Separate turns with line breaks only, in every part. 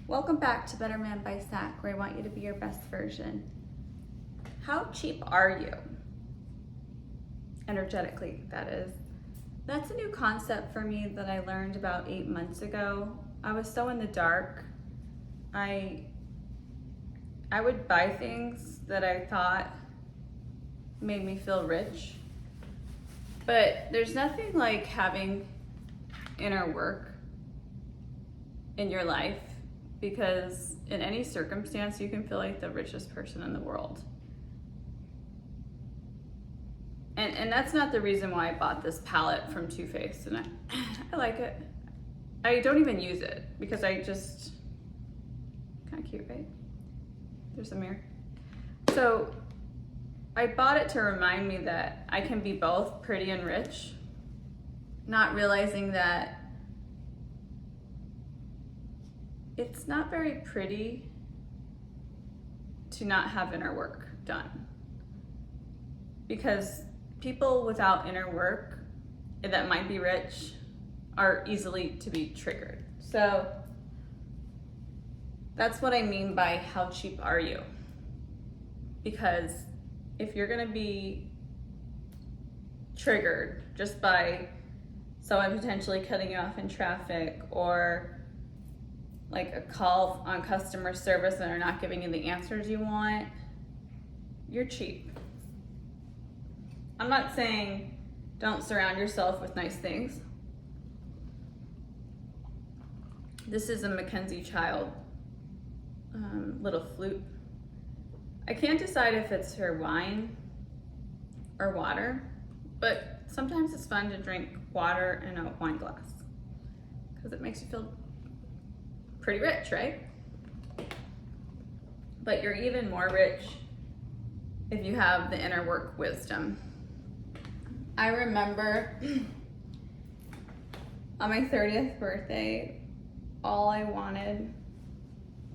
Welcome back to Better Man by S.A.K, where I want you to be your best version. How cheap are you? Energetically, that is. That's a new concept for me that I learned about 8 months ago. I was so in the dark. I would buy things that I thought made me feel rich. But there's nothing like having inner work in your life, because in any circumstance you can feel like the richest person in the world. And that's not the reason why I bought this palette from Too Faced, and I like it. I don't even use it because I just, kind of cute, right? There's a mirror. So I bought it to remind me that I can be both pretty and rich, not realizing that it's not very pretty to not have inner work done, because people without inner work that might be rich are easily to be triggered. So that's what I mean by how cheap are you? Because if you're gonna be triggered just by someone potentially cutting you off in traffic, or like a call on customer service and they're not giving you the answers you want, you're cheap. I'm not saying don't surround yourself with nice things. This is a Mackenzie Child little flute. I can't decide if it's her wine or water, but sometimes it's fun to drink water in a wine glass because it makes you feel pretty rich, right? But you're even more rich if you have the inner work wisdom. I remember on my 30th birthday, all I wanted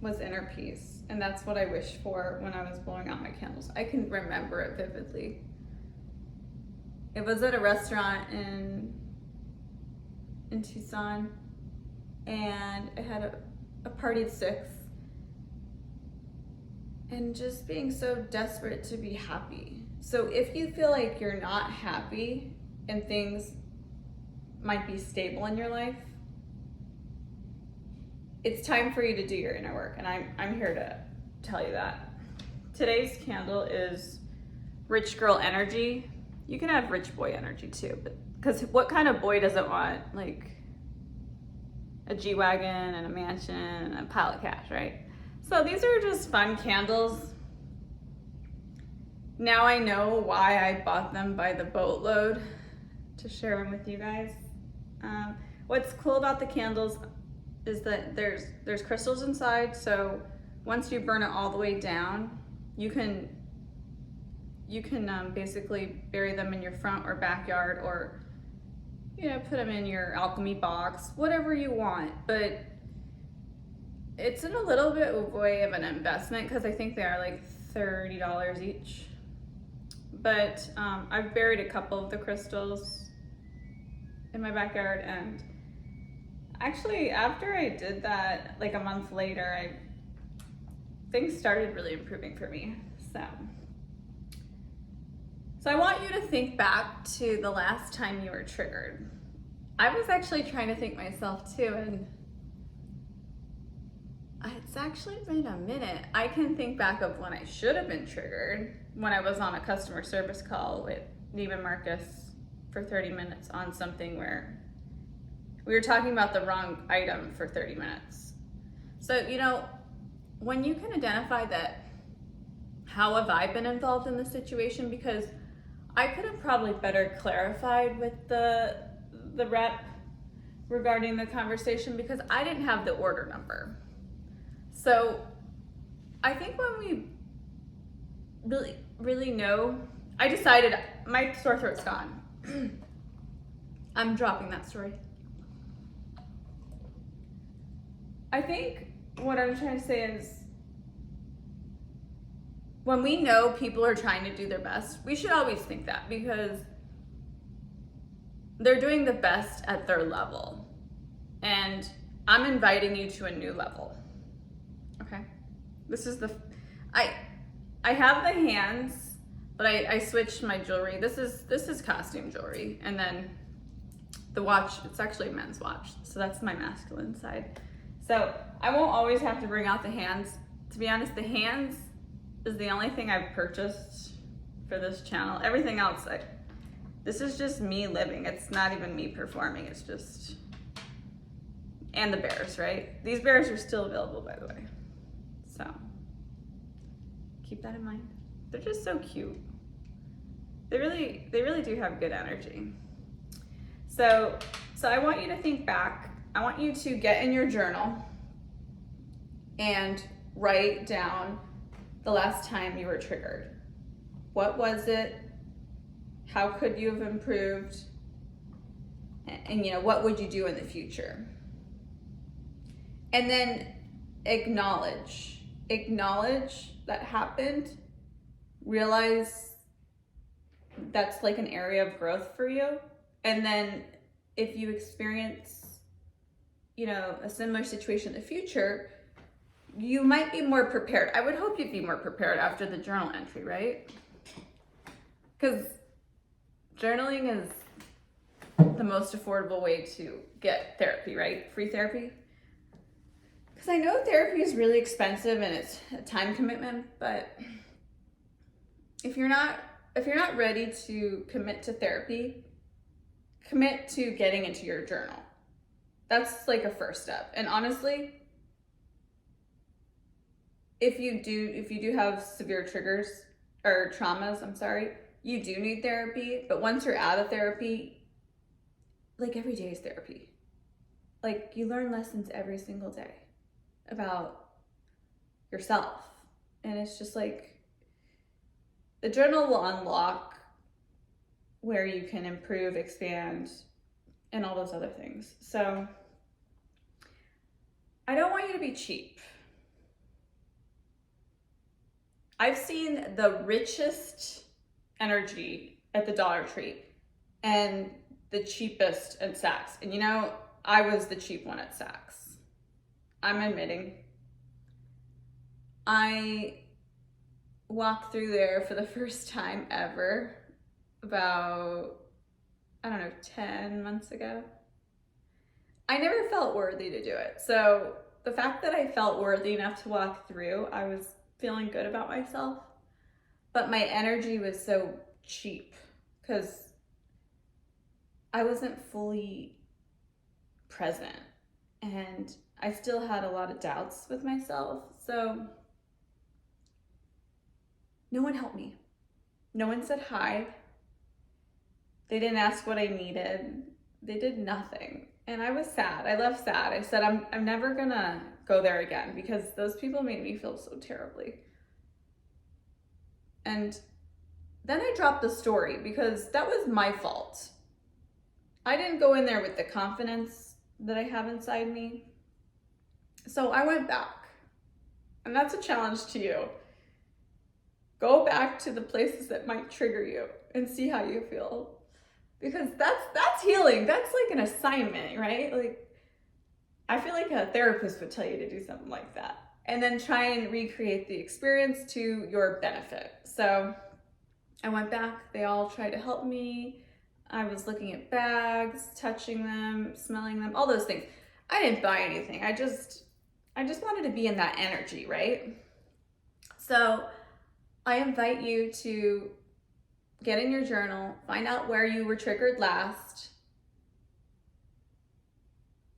was inner peace. And that's what I wished for when I was blowing out my candles. I can remember it vividly. It was at a restaurant in Tucson, and I had a party at 6. And just being so desperate to be happy. So if you feel like you're not happy and things might be stable in your life, it's time for you to do your inner work, and I'm here to tell you that. Today's candle is Rich Girl Energy. You can have Rich Boy Energy too, but because what kind of boy doesn't want like a G-Wagon and a mansion and a pile of cash, right? So these are just fun candles. Now I know why I bought them by the boatload, to share them with you guys. What's cool about the candles is that there's crystals inside, so once you burn it all the way down, you can basically bury them in your front or backyard, or put them in your alchemy box, whatever you want. But it's in a little bit of way of an investment because I think they are like $30 each. But I've buried a couple of the crystals in my backyard, and actually after I did that, like a month later, things started really improving for me. So I want you to think back to the last time you were triggered. I was actually trying to think myself too, and it's actually been a minute. I can think back of when I should have been triggered, when I was on a customer service call with Neiman Marcus for 30 minutes on something where we were talking about the wrong item for 30 minutes. So, when you can identify that, how have I been involved in this situation? Because I could have probably better clarified with the rep regarding the conversation, because I didn't have the order number. So I think when we really know, I decided my sore throat's gone. I'm dropping that story. I think what I'm trying to say is, when we know people are trying to do their best, we should always think that, because they're doing the best at their level. And I'm inviting you to a new level. Okay. This is the, I have the hands, but I switched my jewelry. This is costume jewelry. And then the watch, it's actually a men's watch. So that's my masculine side. So I won't always have to bring out the hands. To be honest, the hands is the only thing I've purchased for this channel. Everything else, this is just me living. It's not even me performing. It's just, and the bears, right? These bears are still available, by the way. So keep that in mind. They're just so cute. They really do have good energy. So I want you to think back. I want you to get in your journal and write down the last time you were triggered. What was it? How could you have improved? And what would you do in the future? And then acknowledge that happened. Realize that's like an area of growth for you. And then if you experience, a similar situation in the future, you might be more prepared. I would hope you'd be more prepared after the journal entry, right? Because journaling is the most affordable way to get therapy, right? Free therapy. Because I know therapy is really expensive and it's a time commitment, but if you're not ready to commit to therapy, commit to getting into your journal. That's like a first step. And honestly, if you do have severe triggers or traumas, you do need therapy. But once you're out of therapy, like every day is therapy. Like you learn lessons every single day about yourself. And it's just like the journal will unlock where you can improve, expand, and all those other things. So I don't want you to be cheap. I've seen the richest energy at the Dollar Tree and the cheapest at S.A.K's. And I was the cheap one at S.A.K's. I'm admitting. I walked through there for the first time ever about, 10 months ago. I never felt worthy to do it. So the fact that I felt worthy enough to walk through, I was feeling good about myself. But my energy was so cheap because I wasn't fully present and I still had a lot of doubts with myself. So no one helped me. No one said hi. They didn't ask what I needed. They did nothing. And I was sad. I left sad. I said, I'm never gonna go there again because those people made me feel so terribly. And then I dropped the story because that was my fault. I didn't go in there with the confidence that I have inside me. So I went back. And that's a challenge to you. Go back to the places that might trigger you and see how you feel. Because that's healing. That's like an assignment, right? Like, I feel like a therapist would tell you to do something like that. And then try and recreate the experience to your benefit. So I went back. They all tried to help me. I was looking at bags, touching them, smelling them, all those things. I didn't buy anything. I just wanted to be in that energy, right? So I invite you to get in your journal, find out where you were triggered last,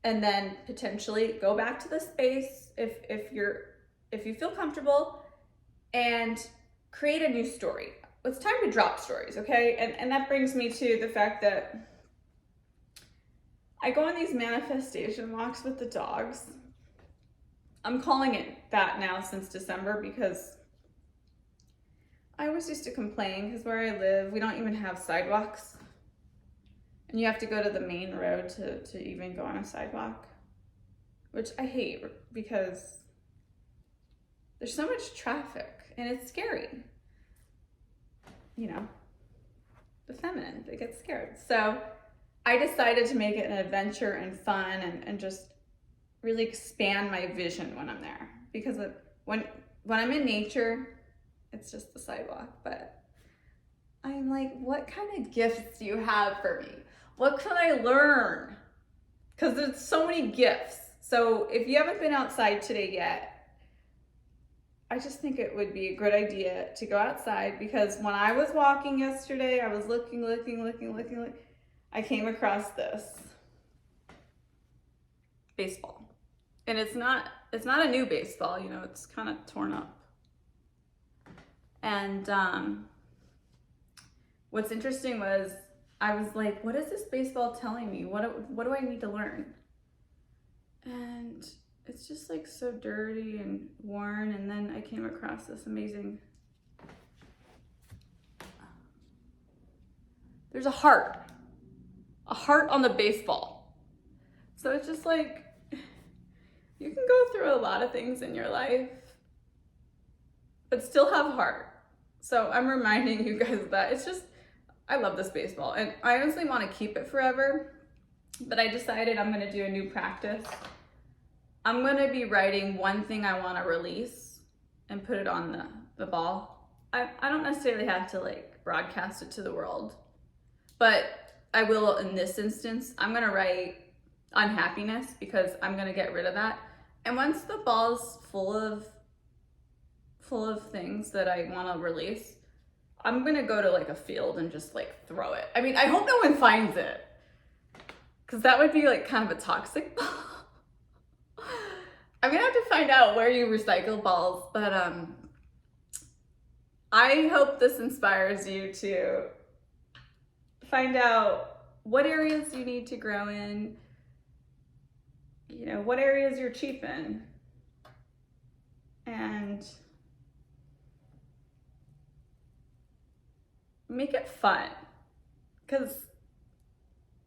and then potentially go back to the space if you feel comfortable and create a new story. It's time to drop stories, okay? And that brings me to the fact that I go on these manifestation walks with the dogs. I'm calling it that now since December because I always used to complain because where I live, we don't even have sidewalks. And you have to go to the main road to even go on a sidewalk, which I hate because there's so much traffic and it's scary. The feminine, they get scared. So I decided to make it an adventure and fun and just really expand my vision when I'm there. because when I'm in nature, it's just the sidewalk, but I'm like, what kind of gifts do you have for me? What can I learn? Because there's so many gifts. So if you haven't been outside today yet, I just think it would be a good idea to go outside, because when I was walking yesterday, I was looking. I came across this baseball. And it's not a new baseball, you know, it's kind of torn up. And what's interesting was I was like, what is this baseball telling me? What do I need to learn? And it's just like so dirty and worn. And then I came across this amazing, there's a heart on the baseball. So it's just like, you can go through a lot of things in your life, but still have heart. So I'm reminding you guys that it's just, I love this baseball and I honestly want to keep it forever, but I decided I'm going to do a new practice. I'm going to be writing one thing I want to release and put it on the ball. I don't necessarily have to like broadcast it to the world, but I will in this instance. I'm going to write unhappiness because I'm going to get rid of that. And once the ball's full of things that I want to release, I'm going to go to like a field and just like throw it. I mean, I hope no one finds it, because that would be like kind of a toxic ball. I'm gonna have to find out where you recycle balls, but I hope this inspires you to find out what areas you need to grow in, you know, what areas you're cheap in, and make it fun. Because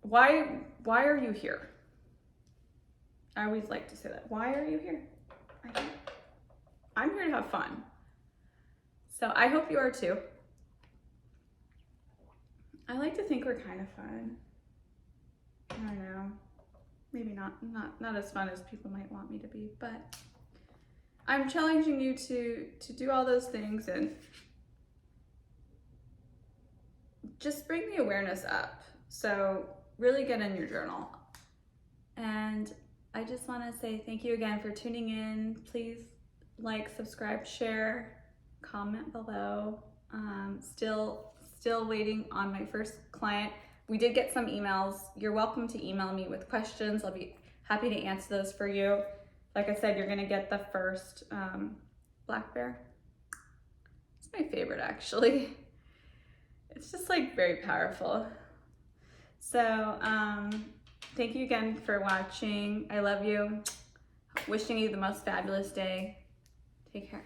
why are you here? I always like to say that. Why are you here? I'm here to have fun. So I hope you are too. I like to think we're kind of fun. I don't know. Maybe not as fun as people might want me to be, but I'm challenging you to do all those things and just bring the awareness up. So really get in your journal. And I just want to say thank you again for tuning in. Please like, subscribe, share, comment below. Still waiting on my first client. We did get some emails. You're welcome to email me with questions. I'll be happy to answer those for you. Like I said, you're gonna get the first black bear. It's my favorite actually. It's just like very powerful. So thank you again for watching. I love you. Wishing you the most fabulous day. Take care.